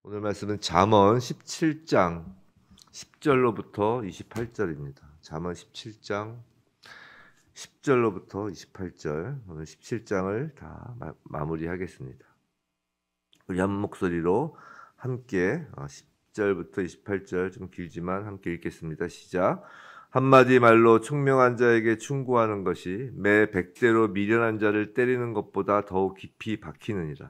오늘 말씀은 잠언 17장 10절로부터 28절입니다. 잠언 17장 10절로부터 28절, 오늘 17장을 다 마무리하겠습니다. 우리 한 목소리로 함께 10절부터 28절, 좀 길지만 함께 읽겠습니다. 시작. 한마디 말로 총명한 자에게 충고하는 것이 매 100대로 미련한 자를 때리는 것보다 더욱 깊이 박히느니라.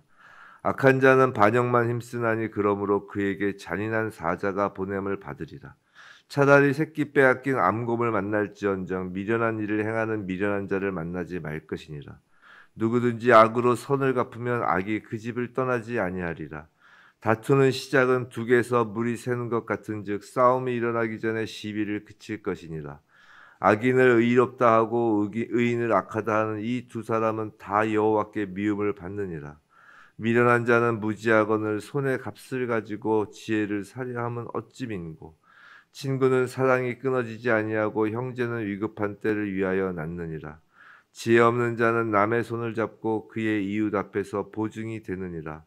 악한 자는 반역만 힘쓰나니 그러므로 그에게 잔인한 사자가 보냄을 받으리라. 차라리 새끼 빼앗긴 암곰을 만날지언정 미련한 일을 행하는 미련한 자를 만나지 말 것이니라. 누구든지 악으로 선을 갚으면 악이 그 집을 떠나지 아니하리라. 다투는 시작은 둑에서 물이 새는 것 같은즉 싸움이 일어나기 전에 시비를 그칠 것이니라. 악인을 의롭다 하고 의인을 악하다 하는 이 두 사람은 다 여호와께 미움을 받느니라. 미련한 자는 무지하거늘 손에 값을 가지고 지혜를 살해함은 어찌 민고. 친구는 사랑이 끊어지지 아니하고 형제는 위급한 때를 위하여 낳느니라. 지혜 없는 자는 남의 손을 잡고 그의 이웃 앞에서 보증이 되느니라.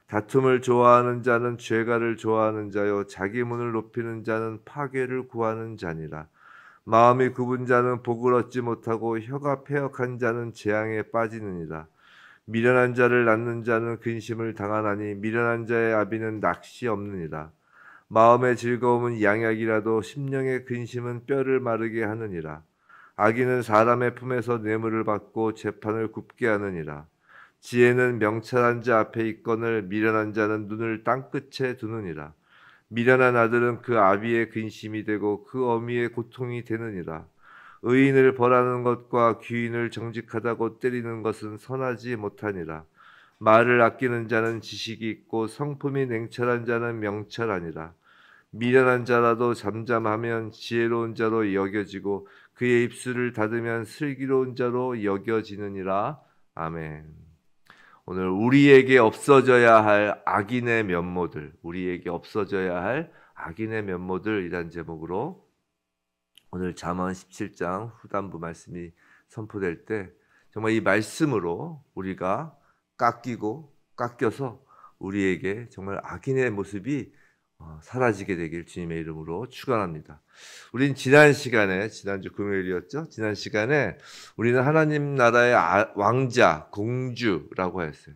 다툼을 좋아하는 자는 죄가를 좋아하는 자요 자기 문을 높이는 자는 파괴를 구하는 자니라. 마음이 굽은 자는 복을 얻지 못하고 혀가 패역한 자는 재앙에 빠지느니라. 미련한 자를 낳는 자는 근심을 당하나니 미련한 자의 아비는 낚시 없느니라. 마음의 즐거움은 양약이라도 심령의 근심은 뼈를 마르게 하느니라. 악인은 사람의 품에서 뇌물을 받고 재판을 굽게 하느니라. 지혜는 명철한 자 앞에 있거늘 미련한 자는 눈을 땅끝에 두느니라. 미련한 아들은 그 아비의 근심이 되고 그 어미의 고통이 되느니라. 의인을 벌하는 것과 귀인을 정직하다고 때리는 것은 선하지 못하니라. 말을 아끼는 자는 지식이 있고 성품이 냉철한 자는 명철하니라. 미련한 자라도 잠잠하면 지혜로운 자로 여겨지고 그의 입술을 닫으면 슬기로운 자로 여겨지느니라. 아멘. 오늘 우리에게 없어져야 할 악인의 면모들, 우리에게 없어져야 할 악인의 면모들이란 제목으로 오늘 잠언 17장 후반부 말씀이 선포될 때 정말 이 말씀으로 우리가 깎여서 우리에게 정말 악인의 모습이 사라지게 되길 주님의 이름으로 축원합니다. 우린 지난주 금요일이었죠? 지난 시간에 우리는 하나님 나라의 왕자, 공주라고 하였어요.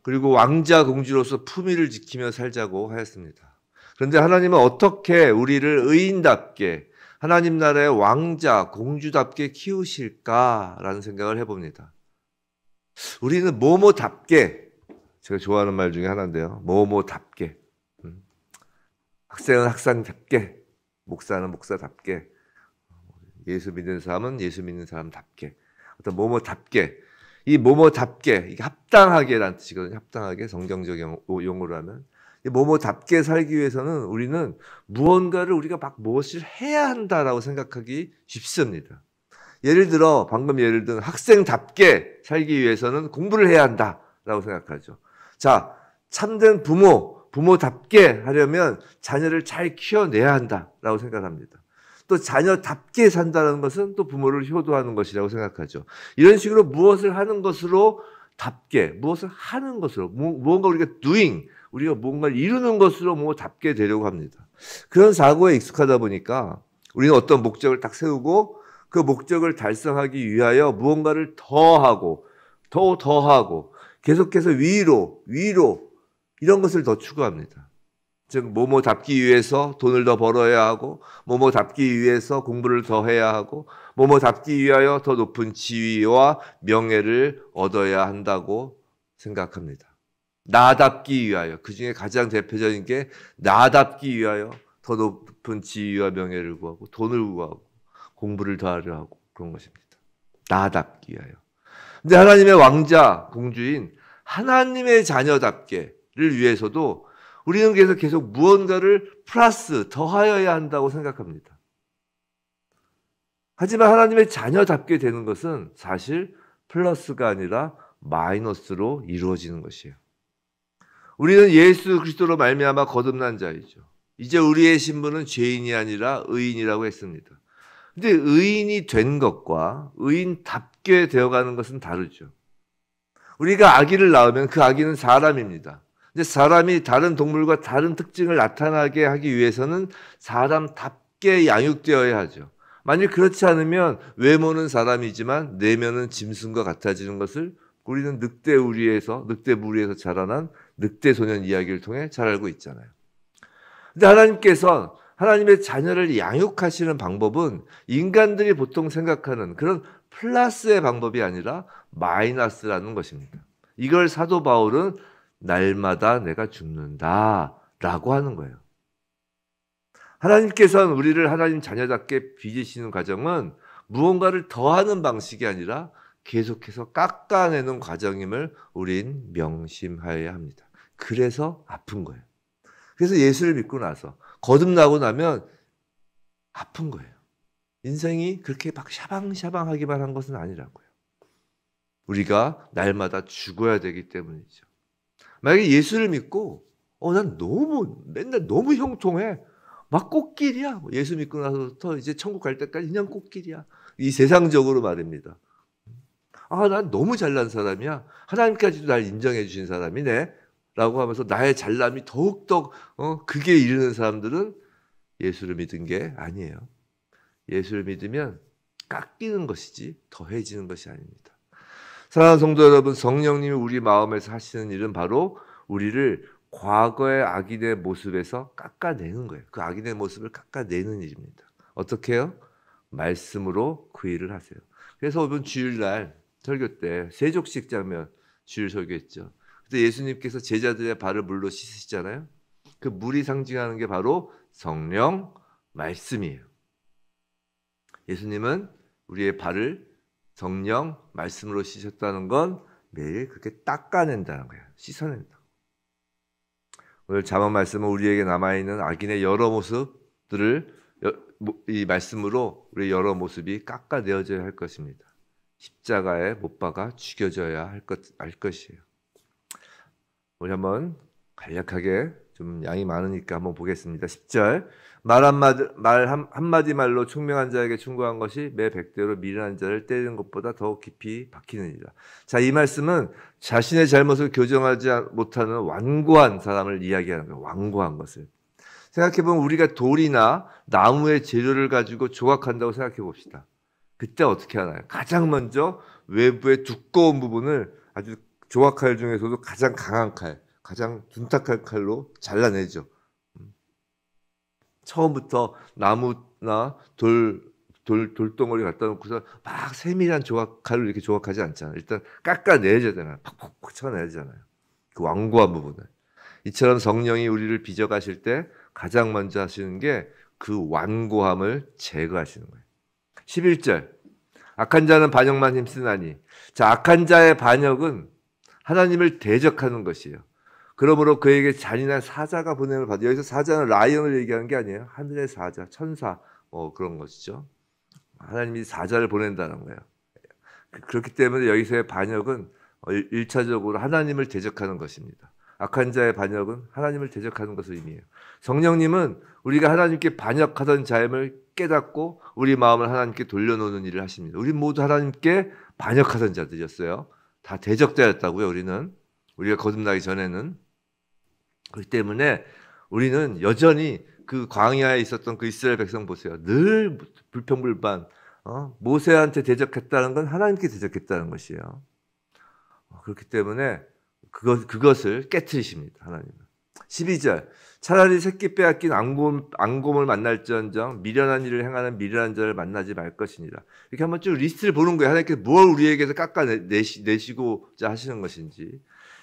그리고 왕자, 공주로서 품위를 지키며 살자고 하였습니다. 그런데 하나님은 어떻게 우리를 의인답게 하나님 나라의 왕자, 공주답게 키우실까라는 생각을 해봅니다. 우리는 뭐뭐답게, 제가 좋아하는 말 중에 하나인데요. 뭐뭐답게. 학생은 학생답게, 목사는 목사답게, 예수 믿는 사람은 예수 믿는 사람답게, 어떤 뭐뭐답게, 이 뭐뭐답게, 이게 합당하게라는 뜻이거든요. 합당하게, 성경적 용어로 하면. 뭐뭐답게 살기 위해서는 우리는 무언가를 우리가 막 무엇을 해야 한다라고 생각하기 쉽습니다. 예를 들어 방금 예를 든 학생답게 살기 위해서는 공부를 해야 한다라고 생각하죠. 자, 참된 부모답게 하려면 자녀를 잘 키워내야 한다라고 생각합니다. 또 자녀답게 산다는 것은 또 부모를 효도하는 것이라고 생각하죠. 이런 식으로 무엇을 하는 것으로 답게, 무엇을 하는 것으로, 무언가 우리가 doing, 우리가 뭔가를 이루는 것으로 답게 되려고 합니다. 그런 사고에 익숙하다 보니까 우리는 어떤 목적을 딱 세우고 그 목적을 달성하기 위하여 무언가를 더하고 계속해서 위로 이런 것을 더 추구합니다. 즉 뭐뭐답기 위해서 돈을 더 벌어야 하고 뭐뭐답기 위해서 공부를 더 해야 하고 뭐뭐답기 위하여 더 높은 지위와 명예를 얻어야 한다고 생각합니다. 나답기 위하여, 그 중에 가장 대표적인 게 나답기 위하여 더 높은 지위와 명예를 구하고 돈을 구하고 공부를 더 하려 하고 그런 것입니다. 나답기 위하여. 근데 하나님의 왕자, 공주인 하나님의 자녀답게를 위해서도 우리는 계속 무언가를 플러스 더하여야 한다고 생각합니다. 하지만 하나님의 자녀답게 되는 것은 사실 플러스가 아니라 마이너스로 이루어지는 것이에요. 우리는 예수 그리스도로 말미암아 거듭난 자이죠. 이제 우리의 신분은 죄인이 아니라 의인이라고 했습니다. 근데 의인이 된 것과 의인답게 되어가는 것은 다르죠. 우리가 아기를 낳으면 그 아기는 사람입니다. 근데 사람이 다른 동물과 다른 특징을 나타나게 하기 위해서는 사람답게 양육되어야 하죠. 만일 그렇지 않으면 외모는 사람이지만 내면은 짐승과 같아지는 것을 우리는 늑대무리에서 자라난 늑대 소년 이야기를 통해 잘 알고 있잖아요. 근데 하나님께서 하나님의 자녀를 양육하시는 방법은 인간들이 보통 생각하는 그런 플러스의 방법이 아니라 마이너스라는 것입니다. 이걸 사도 바울은 날마다 내가 죽는다라고 하는 거예요. 하나님께서는 우리를 하나님 자녀답게 빚으시는 과정은 무언가를 더하는 방식이 아니라 계속해서 깎아내는 과정임을 우린 명심하여야 합니다. 그래서 아픈 거예요. 그래서 예수를 믿고 나서 거듭나고 나면 아픈 거예요. 인생이 그렇게 막 샤방샤방하기만 한 것은 아니라고요. 우리가 날마다 죽어야 되기 때문이죠. 만약에 예수를 믿고 난 맨날 너무 형통해. 막 꽃길이야. 예수 믿고 나서부터 이제 천국 갈 때까지 그냥 꽃길이야. 이 세상적으로 말입니다. 난 너무 잘난 사람이야. 하나님까지도 날 인정해 주신 사람이네. 라고 하면서 나의 잘남이 더욱더 극에 이르는 사람들은 예수를 믿은 게 아니에요. 예수를 믿으면 깎이는 것이지 더해지는 것이 아닙니다. 사랑하는 성도 여러분, 성령님이 우리 마음에서 하시는 일은 바로 우리를 과거의 악인의 모습에서 깎아내는 거예요. 그 악인의 모습을 깎아내는 일입니다. 어떻게 해요? 말씀으로 그 일을 하세요. 그래서 이번 주일날 설교 때 세족식 장면 주일 설교했죠. 그때 예수님께서 제자들의 발을 물로 씻으시잖아요. 그 물이 상징하는 게 바로 성령 말씀이에요. 예수님은 우리의 발을 성령 말씀으로 씻으셨다는 건 매일 그렇게 닦아낸다는 거예요. 씻어낸다. 오늘 잠언 말씀은 우리에게 남아있는 악인의 여러 모습들을 이 말씀으로 우리의 여러 모습이 깎아내어져야 할 것입니다. 십자가에 못 박아 죽여져야 할 것이에요. 우리 한번 간략하게 좀 양이 많으니까 한번 보겠습니다. 10절 말 한마디 말로 총명한 자에게 충고한 것이 매 100대로 미련한 자를 때리는 것보다 더욱 깊이 박히느니라. 자, 이 말씀은 자신의 잘못을 교정하지 못하는 완고한 사람을 이야기하는 거예요. 완고한 것을. 생각해보면 우리가 돌이나 나무의 재료를 가지고 조각한다고 생각해 봅시다. 그때 어떻게 하나요? 가장 먼저 외부의 두꺼운 부분을 아주 조각칼 중에서도 가장 강한 칼, 가장 둔탁한 칼로 잘라내죠. 처음부터 나무나 돌덩어리 갖다 놓고서 막 세밀한 조각칼로 이렇게 조각하지 않잖아요. 일단 깎아내야 되잖아요. 팍팍팍 쳐내야 되잖아요. 그 완고한 부분을. 이처럼 성령이 우리를 빚어가실 때 가장 먼저 하시는 게 그 완고함을 제거하시는 거예요. 11절 악한 자는 반역만 힘쓰나니. 자, 악한 자의 반역은 하나님을 대적하는 것이에요. 그러므로 그에게 잔인한 사자가 보냄을 받아. 여기서 사자는 라이언을 얘기하는 게 아니에요. 하늘의 사자, 천사 그런 것이죠. 하나님이 사자를 보낸다는 거예요. 그렇기 때문에 여기서의 반역은 1차적으로 하나님을 대적하는 것입니다. 악한 자의 반역은 하나님을 대적하는 것을 의미해요. 성령님은 우리가 하나님께 반역하던 자임을 깨닫고 우리 마음을 하나님께 돌려놓는 일을 하십니다. 우리 모두 하나님께 반역하던 자들이었어요. 다 대적자였다고요. 우리가 거듭나기 전에는. 그렇기 때문에 우리는 여전히 그 광야에 있었던 그 이스라엘 백성 보세요. 늘 불평불만. 모세한테 대적했다는 건 하나님께 대적했다는 것이에요. 그렇기 때문에 그것을 깨트리십니다. 하나님은. 12절 차라리 새끼 빼앗긴 앙곰을 만날지언정 미련한 일을 행하는 미련한 자를 만나지 말 것이니라. 이렇게 한번 쭉 리스트를 보는 거예요. 하나님께서 뭘 우리에게서 깎아내시고자 하시는 것인지.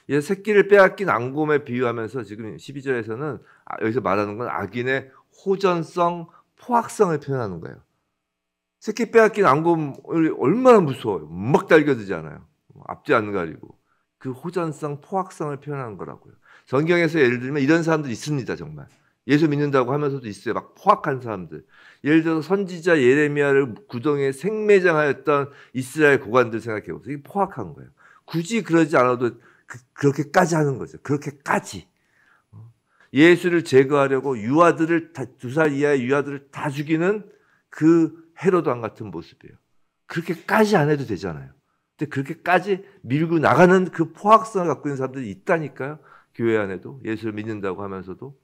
이 새끼를 빼앗긴 앙곰에 비유하면서 지금 12절에서는 여기서 말하는 건 악인의 호전성, 포악성을 표현하는 거예요. 새끼 빼앗긴 앙곰을 얼마나 무서워요. 막 달겨들잖아요. 앞뒤 안 가리고. 그 호전성, 포악성을 표현하는 거라고요. 성경에서 예를 들면 이런 사람들 있습니다. 정말. 예수 믿는다고 하면서도 있어요. 막 포악한 사람들. 예를 들어서 선지자 예레미야를 구덩이에 생매장하였던 이스라엘 고관들 생각해 보세요. 이게 포악한 거예요. 굳이 그러지 않아도 그렇게까지 하는 거죠. 그렇게까지. 예수를 제거하려고 유아들을 2살 이하의 유아들을 다 죽이는 그 헤로드 왕 같은 모습이에요. 그렇게까지 안 해도 되잖아요. 근데 그렇게까지 밀고 나가는 그 포악성을 갖고 있는 사람들이 있다니까요. 교회 안에도 예수를 믿는다고 하면서도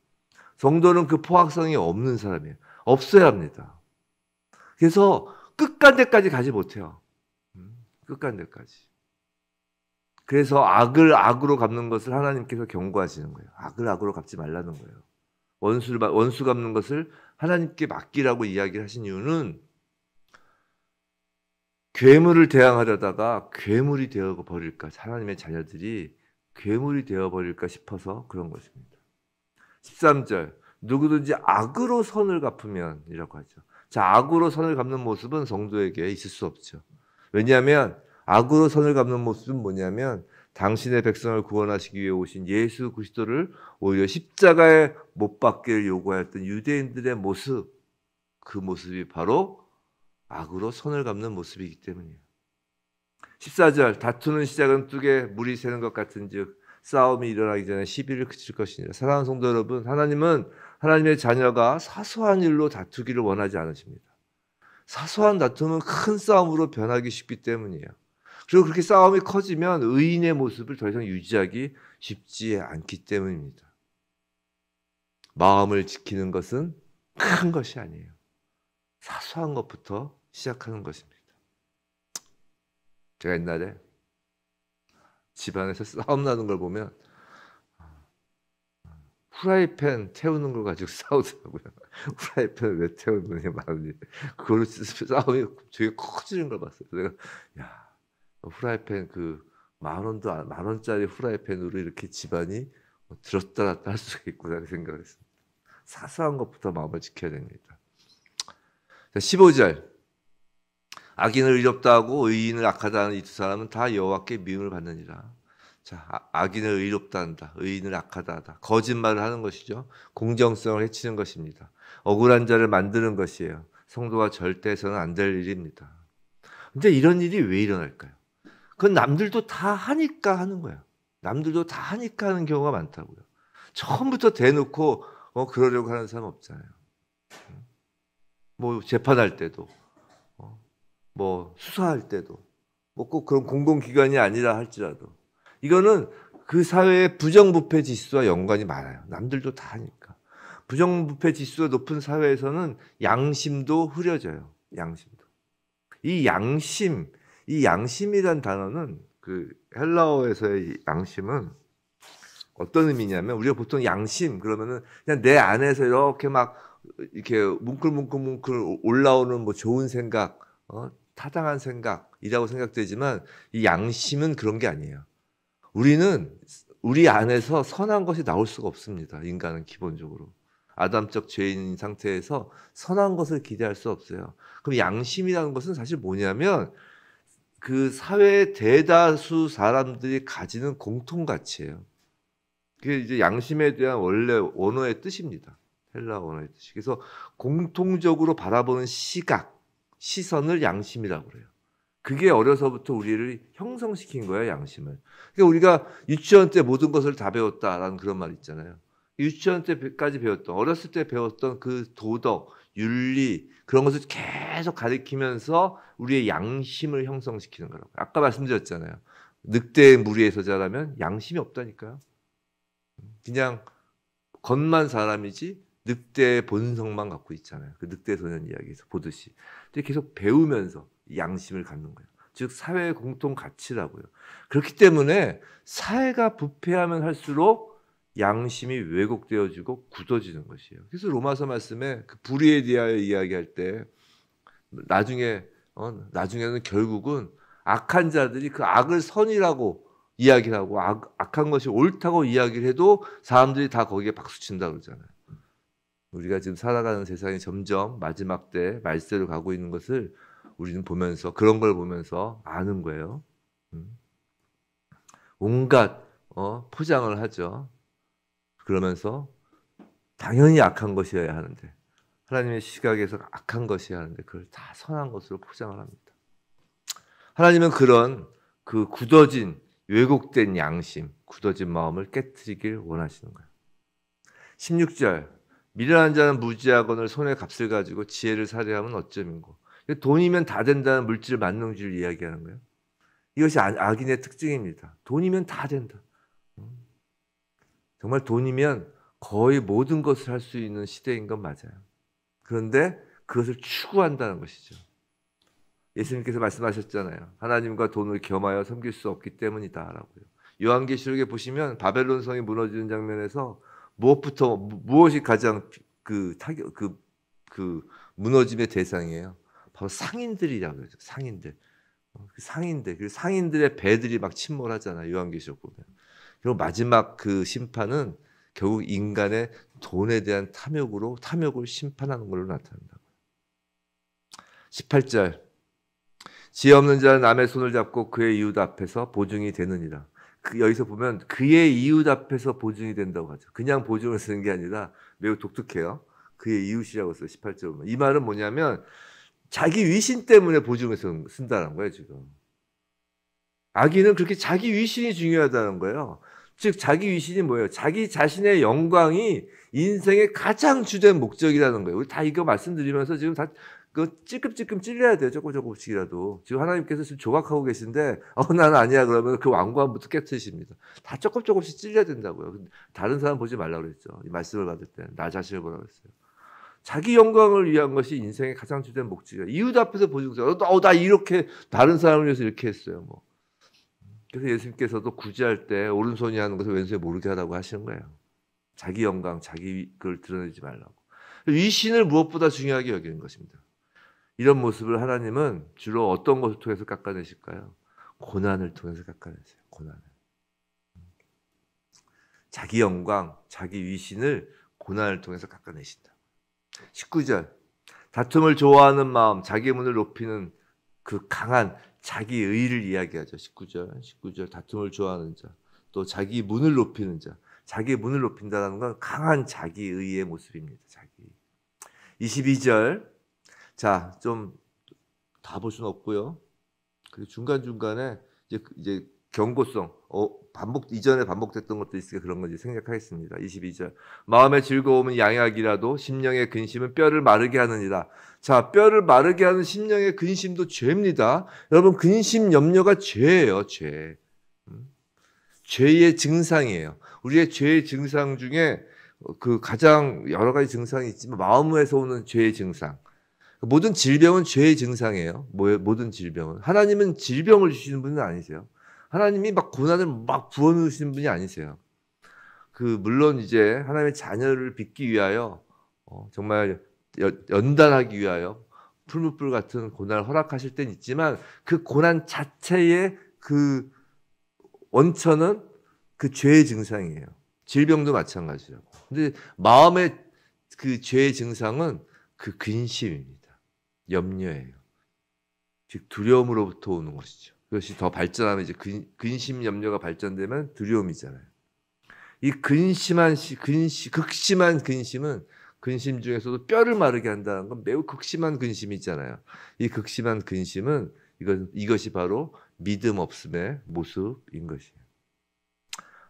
성도는 그 포악성이 없는 사람이에요. 없어야 합니다. 그래서 끝간데까지 가지 못해요. 끝간데까지. 그래서 악을 악으로 갚는 것을 하나님께서 경고하시는 거예요. 악을 악으로 갚지 말라는 거예요. 원수 갚는 것을 하나님께 맡기라고 이야기를 하신 이유는 괴물을 대항하려다가 괴물이 되어 버릴까, 하나님의 자녀들이 괴물이 되어 버릴까 싶어서 그런 것입니다. 13절, 누구든지 악으로 선을 갚으면 이라고 하죠. 자, 악으로 선을 갚는 모습은 성도에게 있을 수 없죠. 왜냐하면 악으로 선을 갚는 모습은 뭐냐면 당신의 백성을 구원하시기 위해 오신 예수 그리스도를 오히려 십자가에 못 박기를 요구하였던 유대인들의 모습, 그 모습이 바로 악으로 선을 갚는 모습이기 때문이에요. 14절, 다투는 시작은 뚝에 물이 새는 것 같은즉 싸움이 일어나기 전에 시비를 그칠 것이니라. 사랑하는 성도 여러분, 하나님은 하나님의 자녀가 사소한 일로 다투기를 원하지 않으십니다. 사소한 다툼은 큰 싸움으로 변하기 쉽기 때문이에요. 그리고 그렇게 싸움이 커지면 의인의 모습을 더 이상 유지하기 쉽지 않기 때문입니다. 마음을 지키는 것은 큰 것이 아니에요. 사소한 것부터 시작하는 것입니다. 제가 옛날에 집안에서 싸움 나는 걸 보면 후라이팬 태우는 걸 가지고 싸우더라고요. 후라이팬을 왜 태우느냐 말하니 그걸로 싸움이 되게 커지는 걸 봤어요. 내가 야, 후라이팬 그 만 원짜리 후라이팬으로 이렇게 집안이 들었다 놨다 할 수가 있구나 생각을 했습니다. 사소한 것부터 마음을 지켜야 됩니다. 자, 15절, 악인을 의롭다 하고 의인을 악하다 하는 이 두 사람은 다 여호와께 미움을 받느니라. 자, 악인을 의롭다 한다, 의인을 악하다 하다. 거짓말을 하는 것이죠. 공정성을 해치는 것입니다. 억울한 자를 만드는 것이에요. 성도가 절대 해서는 안 될 일입니다. 근데 이런 일이 왜 일어날까요? 그건 남들도 다 하니까 하는 거예요. 남들도 다 하니까 하는 경우가 많다고요. 처음부터 대놓고 그러려고 하는 사람 없잖아요. 뭐 재판할 때도, 뭐 수사할 때도, 뭐 꼭 그런 공공기관이 아니라 할지라도 이거는 그 사회의 부정부패 지수와 연관이 많아요. 남들도 다 하니까. 부정부패 지수가 높은 사회에서는 양심도 흐려져요. 양심도. 이 양심이란 단어는 그 헬라어에서의 양심은 어떤 의미냐면 우리가 보통 양심 그러면은 그냥 내 안에서 이렇게 막 이렇게 뭉클뭉클 올라오는 뭐 좋은 생각, 타당한 생각이라고 생각되지만 이 양심은 그런 게 아니에요. 우리는 우리 안에서 선한 것이 나올 수가 없습니다. 인간은 기본적으로. 아담적 죄인 상태에서 선한 것을 기대할 수 없어요. 그럼 양심이라는 것은 사실 뭐냐면 그 사회의 대다수 사람들이 가지는 공통 가치예요. 그게 이제 양심에 대한 원래 원어의 뜻입니다. 헬라 원어의 뜻이. 그래서 공통적으로 바라보는 시선을 양심이라고 그래요. 그게 어려서부터 우리를 형성시킨 거예요, 양심을. 그러니까 우리가 유치원 때 모든 것을 다 배웠다라는 그런 말 있잖아요. 유치원 때까지 배웠던, 어렸을 때 배웠던 그 도덕, 윤리 그런 것을 계속 가리키면서 우리의 양심을 형성시키는 거라고. 아까 말씀드렸잖아요. 늑대의 무리에서 자라면 양심이 없다니까요. 그냥 겉만 사람이지 늑대의 본성만 갖고 있잖아요. 그 늑대 소년 이야기에서 보듯이. 근데 계속 배우면서 양심을 갖는 거예요. 즉 사회의 공통 가치라고요. 그렇기 때문에 사회가 부패하면 할수록 양심이 왜곡되어지고 굳어지는 것이에요. 그래서 로마서 말씀에 그 불의에 대하여 이야기할 때 나중에는 결국은 악한 자들이 그 악을 선이라고 이야기를 하고 악한 것이 옳다고 이야기를 해도 사람들이 다 거기에 박수친다고 그러잖아요. 우리가 지금 살아가는 세상이 점점 마지막 때 말세로 가고 있는 것을 우리는 보면서 그런 걸 보면서 아는 거예요. 온갖 포장을 하죠. 그러면서 당연히 악한 것이어야 하는데 하나님의 시각에서 악한 것이어야 하는데 그걸 다 선한 것으로 포장을 합니다. 하나님은 그런 그 굳어진 왜곡된 양심, 굳어진 마음을 깨트리길 원하시는 거예요. 16절, 미련한 자는 무지하거늘 손에 값을 가지고 지혜를 살해하면 어쩌민고. 돈이면 다 된다는 물질 만능주의를 이야기하는 거예요. 이것이 악인의 특징입니다. 돈이면 다 된다. 정말 돈이면 거의 모든 것을 할 수 있는 시대인 건 맞아요. 그런데 그것을 추구한다는 것이죠. 예수님께서 말씀하셨잖아요. 하나님과 돈을 겸하여 섬길 수 없기 때문이다라고요. 요한계시록에 보시면 바벨론 성이 무너지는 장면에서 무엇이 가장 그 무너짐의 대상이에요. 바로 상인들이라고 그러죠. 상인들. 그 상인들의 배들이 막 침몰하잖아요. 요한계시록 보면. 그리고 마지막 그 심판은 결국 인간의 돈에 대한 탐욕을 심판하는 걸로 나타난다. 18절. 지혜 없는 자는 남의 손을 잡고 그의 이웃 앞에서 보증이 되느니라. 여기서 보면 그의 이웃 앞에서 보증이 된다고 하죠. 그냥 보증을 쓰는 게 아니라 매우 독특해요. 그의 이웃이라고 써요. 18절 보면. 이 말은 뭐냐면 자기 위신 때문에 보증을 쓴다는 거예요. 지금. 악인은 그렇게 자기 위신이 중요하다는 거예요. 즉 자기 위신이 뭐예요? 자기 자신의 영광이 인생의 가장 주된 목적이라는 거예요. 우리 다 이거 말씀드리면서 지금 다 찔끔찔끔 찔려야 돼요. 조금씩이라도. 지금 하나님께서 지금 조각하고 계신데 나는 아니야 그러면 그 왕관부터 깨트리십니다. 다 조금씩 찔려야 된다고요. 다른 사람 보지 말라고 그랬죠. 이 말씀을 받을 때 나 자신을 보라고 했어요. 자기 영광을 위한 것이 인생의 가장 주된 목적이에요. 이웃 앞에서 보증서 나 이렇게 다른 사람을 위해서 이렇게 했어요. 뭐. 그래서 예수님께서도 구제할 때 오른손이 하는 것을 왼손이 모르게 하라고 하시는 거예요. 자기 영광, 자기 걸 드러내지 말라고. 위신을 무엇보다 중요하게 여기는 것입니다. 이런 모습을 하나님은 주로 어떤 것을 통해서 깎아내실까요? 고난을 통해서 깎아내세요. 고난을. 자기 영광, 자기 위신을 고난을 통해서 깎아내신다. 19절. 다툼을 좋아하는 마음, 자기 문을 높이는 그 강한 자기 의를 이야기하죠. 19절 다툼을 좋아하는 자, 또 자기 문을 높이는 자. 자기 문을 높인다는 건 강한 자기 의의 모습입니다. 22절. 자, 좀 다 볼 수는 없고요. 그리고 중간중간에 이제 경고성, 이전에 반복됐던 것도 있으니까 그런 건지 생략하겠습니다. 22절. 마음의 즐거움은 양약이라도 심령의 근심은 뼈를 마르게 하느니라. 자, 뼈를 마르게 하는 심령의 근심도 죄입니다. 여러분, 근심, 염려가 죄예요, 죄. 죄의 증상이에요. 우리의 죄의 증상 중에 그 가장 여러 가지 증상이 있지만 마음에서 오는 죄의 증상. 모든 질병은 죄의 증상이에요. 모든 질병은. 하나님은 질병을 주시는 분은 아니세요. 하나님이 막 고난을 막 부어넣으시는 분이 아니세요. 물론 이제 하나님의 자녀를 빚기 위하여 정말 연단하기 위하여 풀무불 같은 고난을 허락하실 때는 있지만 그 고난 자체의 그 원천은 그 죄의 증상이에요. 질병도 마찬가지죠. 근데 마음의 그 죄의 증상은 그 근심입니다. 염려예요. 즉 두려움으로부터 오는 것이죠. 그것이 더 발전하면 이제 근심 염려가 발전되면 두려움이잖아요. 이 극심한 근심은 근심 중에서도 뼈를 마르게 한다는 건 매우 극심한 근심이잖아요. 이 극심한 근심은 이것이 바로 믿음 없음의 모습인 것이에요.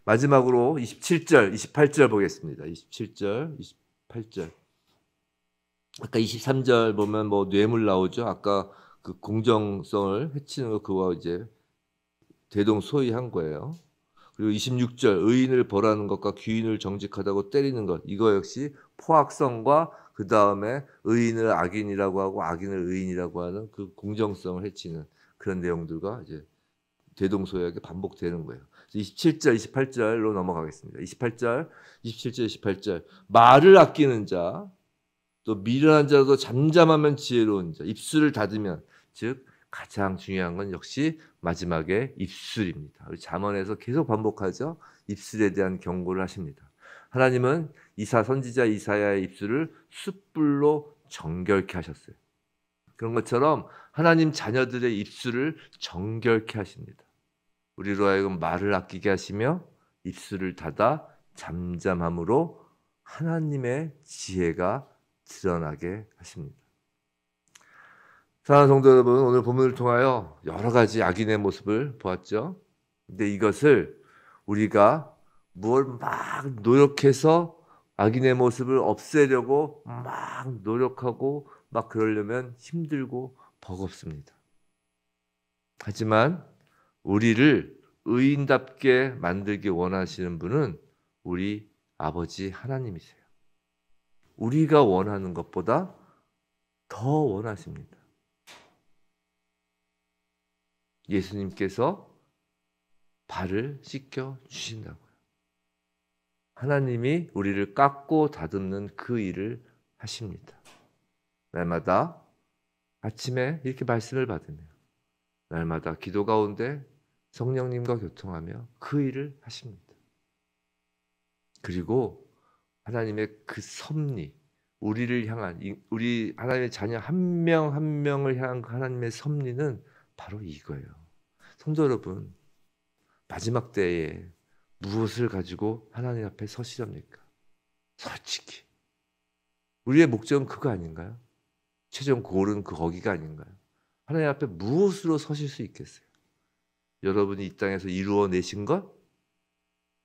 마지막으로 27절, 28절 보겠습니다. 27절, 28절. 아까 23절 보면 뭐 뇌물 나오죠. 아까 그 공정성을 해치는 거 그거 이제 대동소이한 거예요. 그리고 26절 의인을 벌하는 것과 귀인을 정직하다고 때리는 것 이거 역시 포악성과 그 다음에 의인을 악인이라고 하고 악인을 의인이라고 하는 그 공정성을 해치는 그런 내용들과 이제 대동소이하게 반복되는 거예요. 27절, 28절로 넘어가겠습니다. 27절, 28절 말을 아끼는 자 또 미련한 자도 잠잠하면 지혜로운 자 입술을 닫으면 즉 가장 중요한 건 역시 마지막에 입술입니다. 우리 잠언에서 계속 반복하죠. 입술에 대한 경고를 하십니다. 하나님은 선지자 이사야의 입술을 숯불로 정결케 하셨어요. 그런 것처럼 하나님 자녀들의 입술을 정결케 하십니다. 우리로 하여금 말을 아끼게 하시며 입술을 닫아 잠잠함으로 하나님의 지혜가 드러나게 하십니다. 사랑하는 성도 여러분, 오늘 본문을 통하여 여러 가지 악인의 모습을 보았죠. 근데 이것을 우리가 뭘 막 노력해서 악인의 모습을 없애려고 막 노력하고 막 그러려면 힘들고 버겁습니다. 하지만 우리를 의인답게 만들기 원하시는 분은 우리 아버지 하나님이세요. 우리가 원하는 것보다 더 원하십니다. 예수님께서 발을 씻겨 주신다고요. 하나님이 우리를 깎고 다듬는 그 일을 하십니다. 날마다 아침에 이렇게 말씀을 받으며 날마다 기도 가운데 성령님과 교통하며 그 일을 하십니다. 그리고 하나님의 그 섭리, 우리를 향한 우리 하나님의 자녀 한 명 한 명을 향한 그 하나님의 섭리는 바로 이거예요. 성도 여러분, 마지막 때에 무엇을 가지고 하나님 앞에 서시렵니까? 솔직히 우리의 목적은 그거 아닌가요? 최종 골은 거기가 아닌가요? 하나님 앞에 무엇으로 서실 수 있겠어요? 여러분이 이 땅에서 이루어내신 것?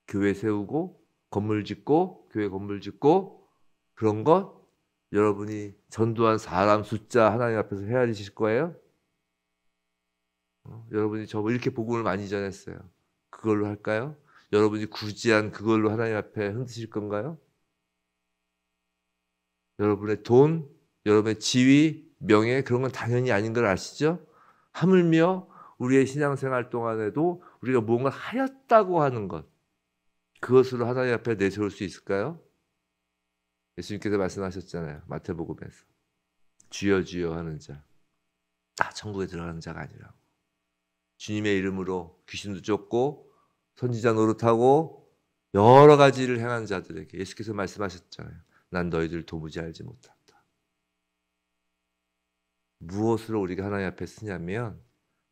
교회 세우고 건물 짓고 교회 건물 짓고 그런 것? 여러분이 전도한 사람 숫자 하나님 앞에서 헤아리실 거예요? 여러분이 저 이렇게 복음을 많이 전했어요. 그걸로 할까요? 여러분이 구제한 그걸로 하나님 앞에 흔드실 건가요? 여러분의 돈, 여러분의 지위, 명예 그런 건 당연히 아닌 걸 아시죠? 하물며 우리의 신앙생활 동안에도 우리가 무언가 하였다고 하는 것, 그것으로 하나님 앞에 내세울 수 있을까요? 예수님께서 말씀하셨잖아요. 마태복음에서 주여 주여 하는 자 다 천국에 들어가는 자가 아니라고. 주님의 이름으로 귀신도 쫓고 선지자 노릇하고 여러 가지를 행한 자들에게 예수께서 말씀하셨잖아요. 난 너희들 도무지 알지 못한다. 무엇으로 우리가 하나님 앞에 쓰냐면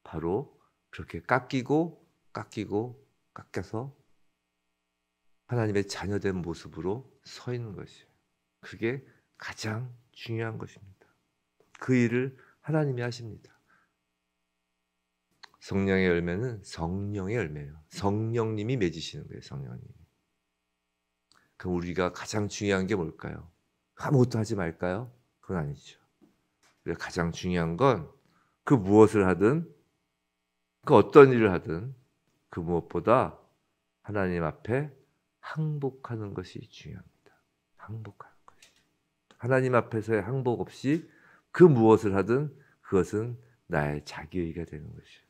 바로 그렇게 깎이고 깎여서 하나님의 자녀된 모습으로 서 있는 것이에요. 그게 가장 중요한 것입니다. 그 일을 하나님이 하십니다. 성령의 열매는 성령의 열매예요. 성령님이 맺으시는 거예요. 성령님이. 그럼 우리가 가장 중요한 게 뭘까요? 아무것도 하지 말까요? 그건 아니죠. 우리가 가장 중요한 건 그 무엇을 하든 그 어떤 일을 하든 그 무엇보다 하나님 앞에 항복하는 것이 중요합니다. 항복하는 것이. 하나님 앞에서의 항복 없이 그 무엇을 하든 그것은 나의 자기의가 되는 것이에요.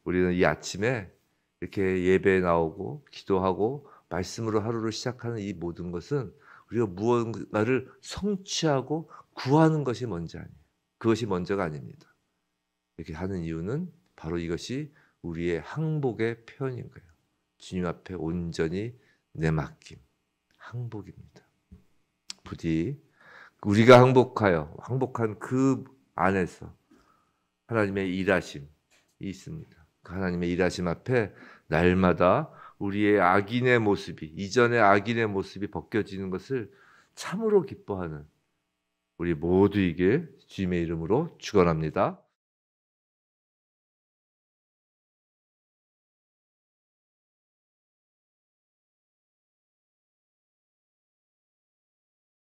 우리는 이 아침에 이렇게 예배에 나오고 기도하고 말씀으로 하루를 시작하는 이 모든 것은 우리가 무언가를 성취하고 구하는 것이 먼저 아니에요. 그것이 먼저가 아닙니다. 이렇게 하는 이유는 바로 이것이 우리의 항복의 표현인 거예요. 주님 앞에 온전히 내맡김, 항복입니다. 부디 우리가 항복한 그 안에서 하나님의 일하심이 있습니다. 그 하나님의 일하심 앞에 날마다 우리의 악인의 모습이, 이전의 악인의 모습이 벗겨지는 것을 참으로 기뻐하는 우리 모두에게 주님의 이름으로 축원합니다.